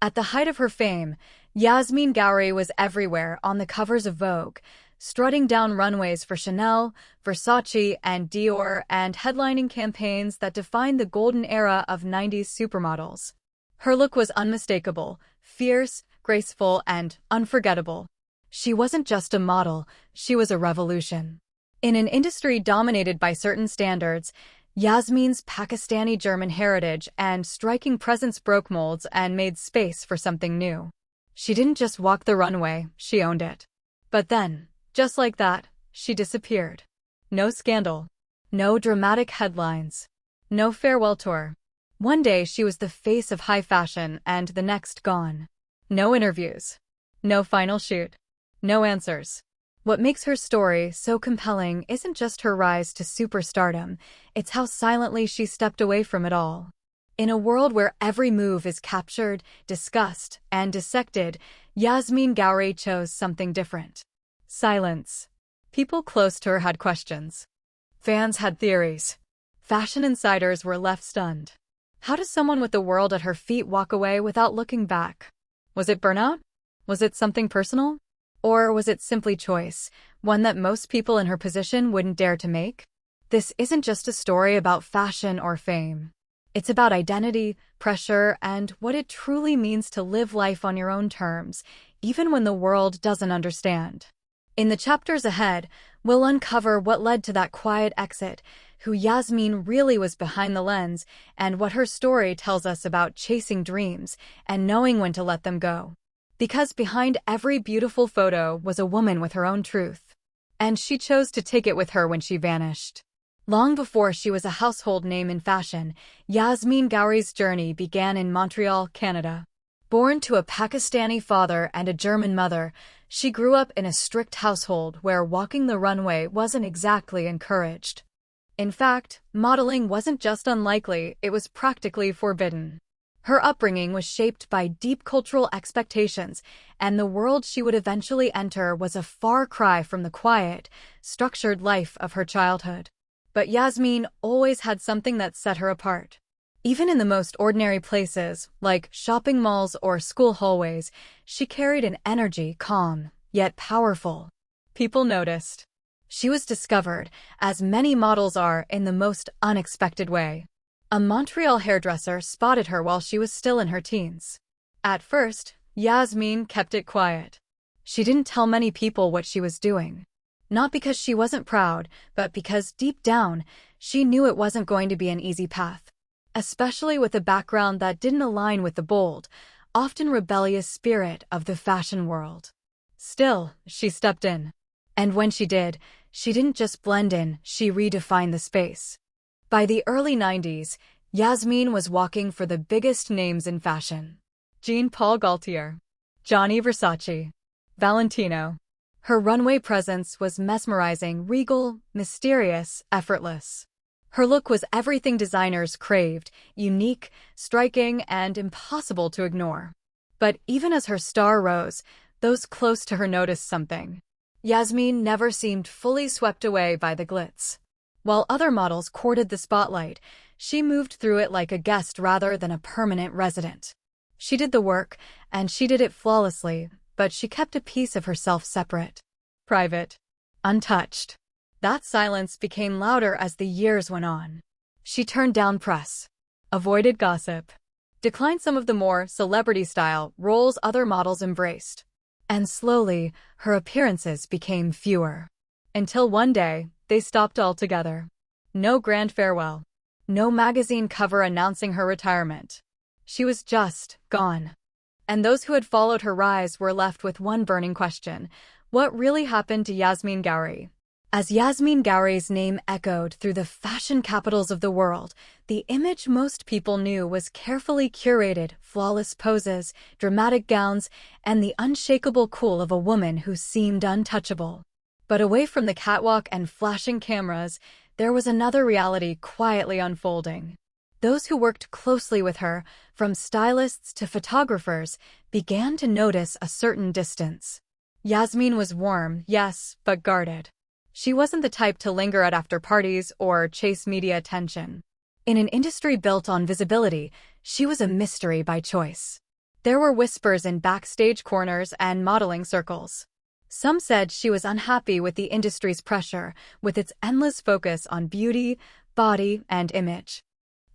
At the height of her fame, Yasmeen Ghauri was everywhere on the covers of Vogue, strutting down runways for Chanel, Versace, and Dior, and headlining campaigns that defined the golden era of 90s supermodels. Her look was unmistakable, fierce, graceful, and unforgettable. She wasn't just a model, she was a revolution. In an industry dominated by certain standards, Yasmeen's Pakistani-German heritage and striking presence broke molds and made space for something new. She didn't just walk the runway, she owned it. But then, just like that, she disappeared. No scandal. No dramatic headlines. No farewell tour. One day she was the face of high fashion and the next gone. No interviews. No final shoot. No answers. What makes her story so compelling isn't just her rise to superstardom, it's how silently she stepped away from it all. In a world where every move is captured, discussed, and dissected, Yasmeen Ghauri chose something different. Silence. People close to her had questions. Fans had theories. Fashion insiders were left stunned. How does someone with the world at her feet walk away without looking back? Was it burnout? Was it something personal? Or was it simply choice, one that most people in her position wouldn't dare to make? This isn't just a story about fashion or fame. It's about identity, pressure, and what it truly means to live life on your own terms, even when the world doesn't understand. In the chapters ahead, we'll uncover what led to that quiet exit, who Yasmeen really was behind the lens, and what her story tells us about chasing dreams and knowing when to let them go. Because behind every beautiful photo was a woman with her own truth. And she chose to take it with her when she vanished. Long before she was a household name in fashion, Yasmeen Ghauri's journey began in Montreal, Canada. Born to a Pakistani father and a German mother, she grew up in a strict household where walking the runway wasn't exactly encouraged. In fact, modeling wasn't just unlikely, it was practically forbidden. Her upbringing was shaped by deep cultural expectations, and the world she would eventually enter was a far cry from the quiet, structured life of her childhood. But Yasmeen always had something that set her apart. Even in the most ordinary places, like shopping malls or school hallways, she carried an energy calm, yet powerful. People noticed. She was discovered, as many models are, in the most unexpected way. A Montreal hairdresser spotted her while she was still in her teens. At first, Yasmeen kept it quiet. She didn't tell many people what she was doing. Not because she wasn't proud, but because deep down, she knew it wasn't going to be an easy path. Especially with a background that didn't align with the bold, often rebellious spirit of the fashion world. Still, she stepped in. And when she did, she didn't just blend in, she redefined the space. By the early 90s, Yasmeen was walking for the biggest names in fashion. Jean-Paul Gaultier, Gianni Versace, Valentino. Her runway presence was mesmerizing, regal, mysterious, effortless. Her look was everything designers craved, unique, striking, and impossible to ignore. But even as her star rose, those close to her noticed something. Yasmeen never seemed fully swept away by the glitz. While other models courted the spotlight, she moved through it like a guest rather than a permanent resident. She did the work, and she did it flawlessly, but she kept a piece of herself separate, private, untouched. That silence became louder as the years went on. She turned down press, avoided gossip, declined some of the more celebrity-style roles other models embraced. And slowly, her appearances became fewer. Until one day, they stopped altogether. No grand farewell. No magazine cover announcing her retirement. She was just gone. And those who had followed her rise were left with one burning question. What really happened to Yasmeen Ghauri? As Yasmeen Ghauri's name echoed through the fashion capitals of the world, the image most people knew was carefully curated, flawless poses, dramatic gowns, and the unshakable cool of a woman who seemed untouchable. But away from the catwalk and flashing cameras, there was another reality quietly unfolding. Those who worked closely with her, from stylists to photographers, began to notice a certain distance. Yasmeen was warm, yes, but guarded. She wasn't the type to linger at after-parties or chase media attention. In an industry built on visibility, she was a mystery by choice. There were whispers in backstage corners and modeling circles. Some said she was unhappy with the industry's pressure, with its endless focus on beauty, body, and image.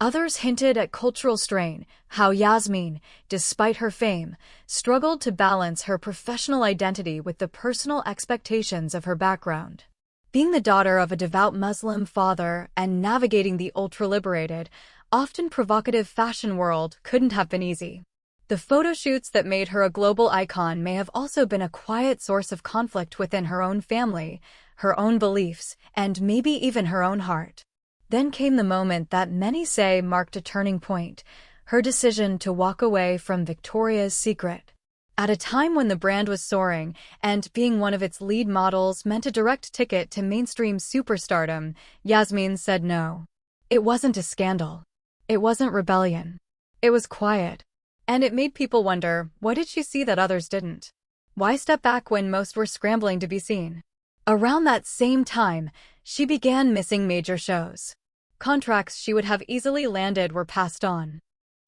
Others hinted at cultural strain, how Yasmeen, despite her fame, struggled to balance her professional identity with the personal expectations of her background. Being the daughter of a devout Muslim father and navigating the ultra-liberated, often provocative fashion world couldn't have been easy. The photo shoots that made her a global icon may have also been a quiet source of conflict within her own family, her own beliefs, and maybe even her own heart. Then came the moment that many say marked a turning point, her decision to walk away from Victoria's Secret. At a time when the brand was soaring, and being one of its lead models meant a direct ticket to mainstream superstardom, Yasmeen said no. It wasn't a scandal. It wasn't rebellion. It was quiet. And it made people wonder, what did she see that others didn't? Why step back when most were scrambling to be seen? Around that same time, she began missing major shows. Contracts she would have easily landed were passed on.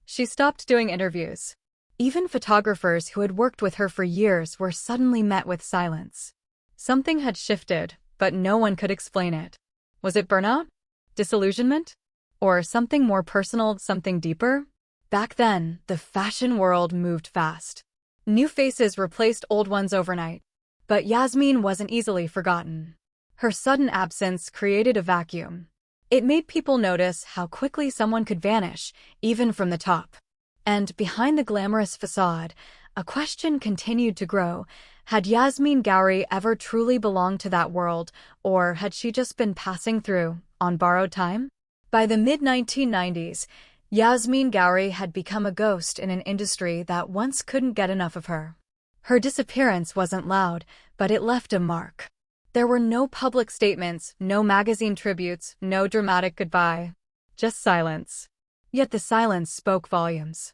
She stopped doing interviews. Even photographers who had worked with her for years were suddenly met with silence. Something had shifted, but no one could explain it. Was it burnout? Disillusionment? Or something more personal, something deeper? Back then, the fashion world moved fast. New faces replaced old ones overnight. But Yasmeen wasn't easily forgotten. Her sudden absence created a vacuum. It made people notice how quickly someone could vanish, even from the top. And behind the glamorous facade, a question continued to grow. Had Yasmeen Ghauri ever truly belonged to that world, or had she just been passing through, on borrowed time? By the mid-1990s, Yasmeen Ghauri had become a ghost in an industry that once couldn't get enough of her. Her disappearance wasn't loud, but it left a mark. There were no public statements, no magazine tributes, no dramatic goodbye. Just silence. Yet the silence spoke volumes.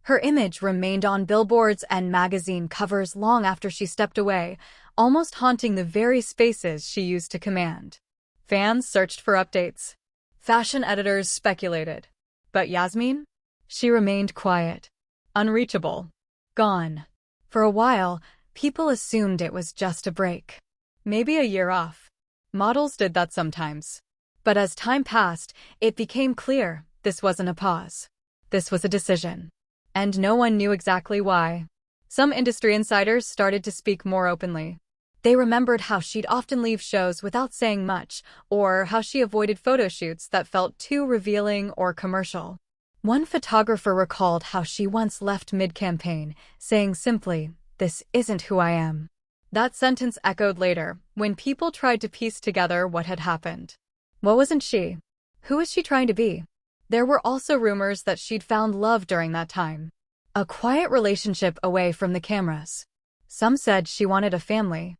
Her image remained on billboards and magazine covers long after she stepped away, almost haunting the very spaces she used to command. Fans searched for updates. Fashion editors speculated. But Yasmeen? She remained quiet. Unreachable. Gone. For a while, people assumed it was just a break. Maybe a year off. Models did that sometimes. But as time passed, it became clear this wasn't a pause. This was a decision. And no one knew exactly why. Some industry insiders started to speak more openly. They remembered how she'd often leave shows without saying much, or how she avoided photo shoots that felt too revealing or commercial. One photographer recalled how she once left mid-campaign, saying simply, "This isn't who I am." That sentence echoed later, when people tried to piece together what had happened. What wasn't she? Who was she trying to be? There were also rumors that she'd found love during that time. A quiet relationship away from the cameras. Some said she wanted a family.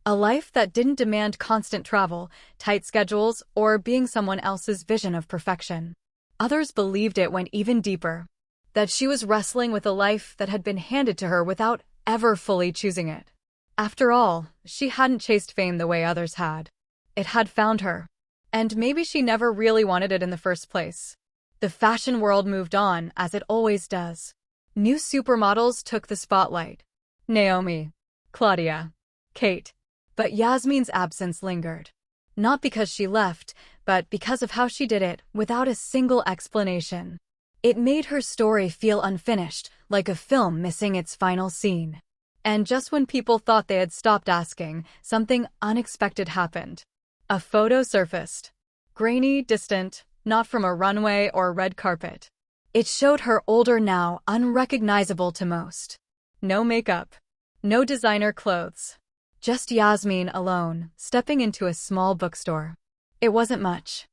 A life that didn't demand constant travel, tight schedules, or being someone else's vision of perfection. Others believed it went even deeper. That she was wrestling with a life that had been handed to her without ever fully choosing it. After all, she hadn't chased fame the way others had. It had found her. And maybe she never really wanted it in the first place. The fashion world moved on, as it always does. New supermodels took the spotlight. Naomi, Claudia, Kate. But Yasmeen's absence lingered. Not because she left, but because of how she did it, without a single explanation. It made her story feel unfinished, like a film missing its final scene. And just when people thought they had stopped asking, something unexpected happened. A photo surfaced. Grainy, distant, not from a runway or red carpet. It showed her older now, unrecognizable to most. No makeup. No designer clothes. Just Yasmeen alone, stepping into a small bookstore. It wasn't much.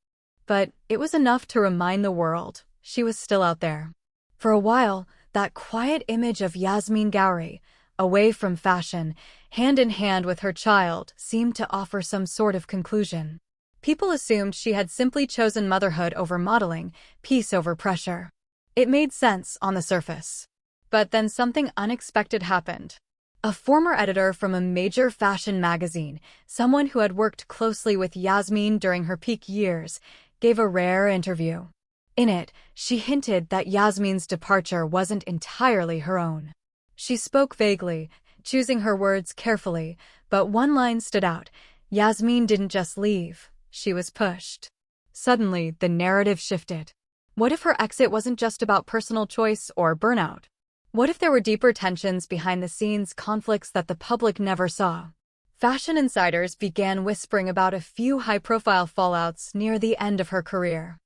But it was enough to remind the world she was still out there. For a while, that quiet image of Yasmeen Ghauri, away from fashion, hand in hand with her child, seemed to offer some sort of conclusion. People assumed she had simply chosen motherhood over modeling, peace over pressure. It made sense on the surface. But then something unexpected happened. A former editor from a major fashion magazine, someone who had worked closely with Yasmeen during her peak years, gave a rare interview. In it, she hinted that Yasmeen's departure wasn't entirely her own. She spoke vaguely, choosing her words carefully, but one line stood out. Yasmeen didn't just leave, she was pushed. Suddenly, the narrative shifted. What if her exit wasn't just about personal choice or burnout? What if there were deeper tensions behind the scenes, conflicts that the public never saw? Fashion insiders began whispering about a few high-profile fallouts near the end of her career.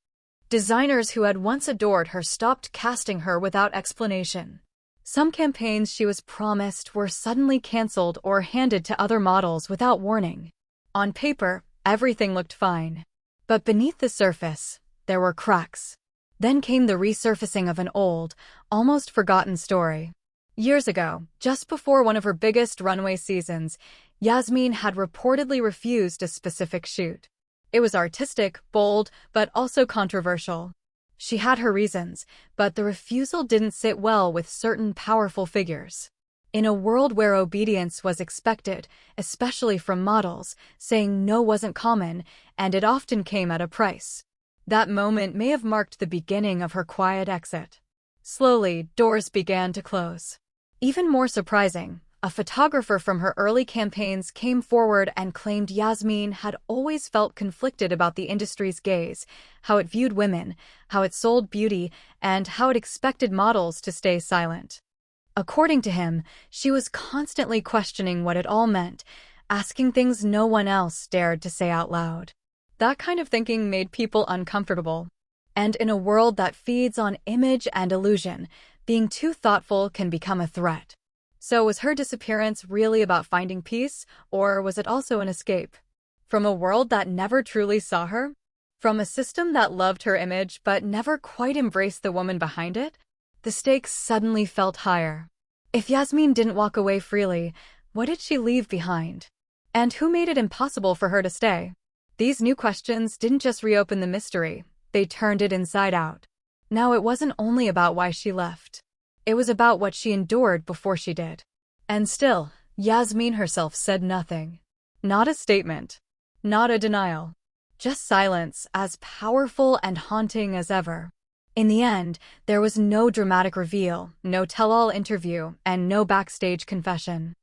Designers who had once adored her stopped casting her without explanation. Some campaigns she was promised were suddenly canceled or handed to other models without warning. On paper, everything looked fine. But beneath the surface, there were cracks. Then came the resurfacing of an old, almost forgotten story. Years ago, just before one of her biggest runway seasons, Yasmeen had reportedly refused a specific shoot. It was artistic, bold, but also controversial. She had her reasons, but the refusal didn't sit well with certain powerful figures. In a world where obedience was expected, especially from models, saying no wasn't common, and it often came at a price. That moment may have marked the beginning of her quiet exit. Slowly, doors began to close. Even more surprising, a photographer from her early campaigns came forward and claimed Yasmeen had always felt conflicted about the industry's gaze, how it viewed women, how it sold beauty, and how it expected models to stay silent. According to him, she was constantly questioning what it all meant, asking things no one else dared to say out loud. That kind of thinking made people uncomfortable. And in a world that feeds on image and illusion, being too thoughtful can become a threat. So was her disappearance really about finding peace, or was it also an escape? From a world that never truly saw her? From a system that loved her image but never quite embraced the woman behind it? The stakes suddenly felt higher. If Yasmeen didn't walk away freely, what did she leave behind? And who made it impossible for her to stay? These new questions didn't just reopen the mystery, they turned it inside out. Now it wasn't only about why she left. It was about what she endured before she did. And still, Yasmeen herself said nothing. Not a statement. Not a denial. Just silence, as powerful and haunting as ever. In the end, there was no dramatic reveal, no tell-all interview, and no backstage confession.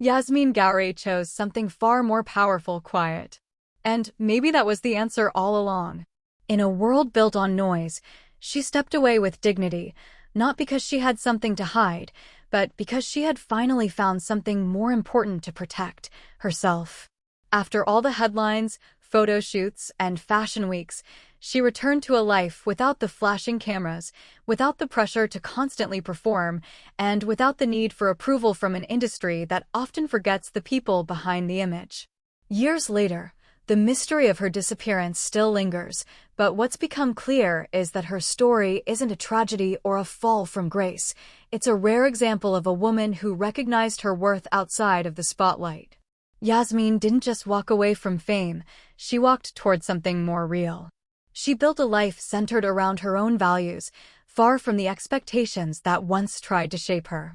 Yasmeen Ghauri chose something far more powerful: quiet. And maybe that was the answer all along. In a world built on noise, she stepped away with dignity, not because she had something to hide, but because she had finally found something more important to protect: herself. After all the headlines, photo shoots, and fashion weeks, she returned to a life without the flashing cameras, without the pressure to constantly perform, and without the need for approval from an industry that often forgets the people behind the image. Years later, the mystery of her disappearance still lingers, but what's become clear is that her story isn't a tragedy or a fall from grace. It's a rare example of a woman who recognized her worth outside of the spotlight. Yasmeen didn't just walk away from fame, she walked toward something more real. She built a life centered around her own values, far from the expectations that once tried to shape her.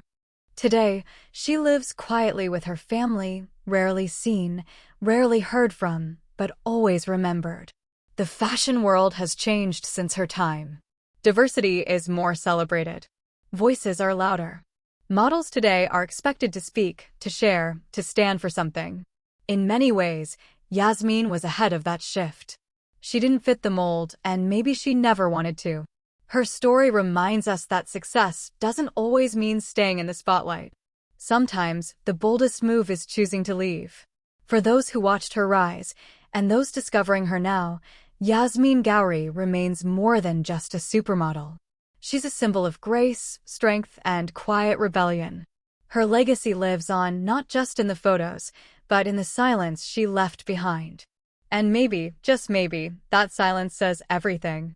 Today, she lives quietly with her family, rarely seen, rarely heard from, but always remembered. The fashion world has changed since her time. Diversity is more celebrated. Voices are louder. Models today are expected to speak, to share, to stand for something. In many ways, Yasmeen was ahead of that shift. She didn't fit the mold, and maybe she never wanted to. Her story reminds us that success doesn't always mean staying in the spotlight. Sometimes, the boldest move is choosing to leave. For those who watched her rise, and those discovering her now, Yasmeen Ghauri remains more than just a supermodel. She's a symbol of grace, strength, and quiet rebellion. Her legacy lives on not just in the photos, but in the silence she left behind. And maybe, just maybe, that silence says everything.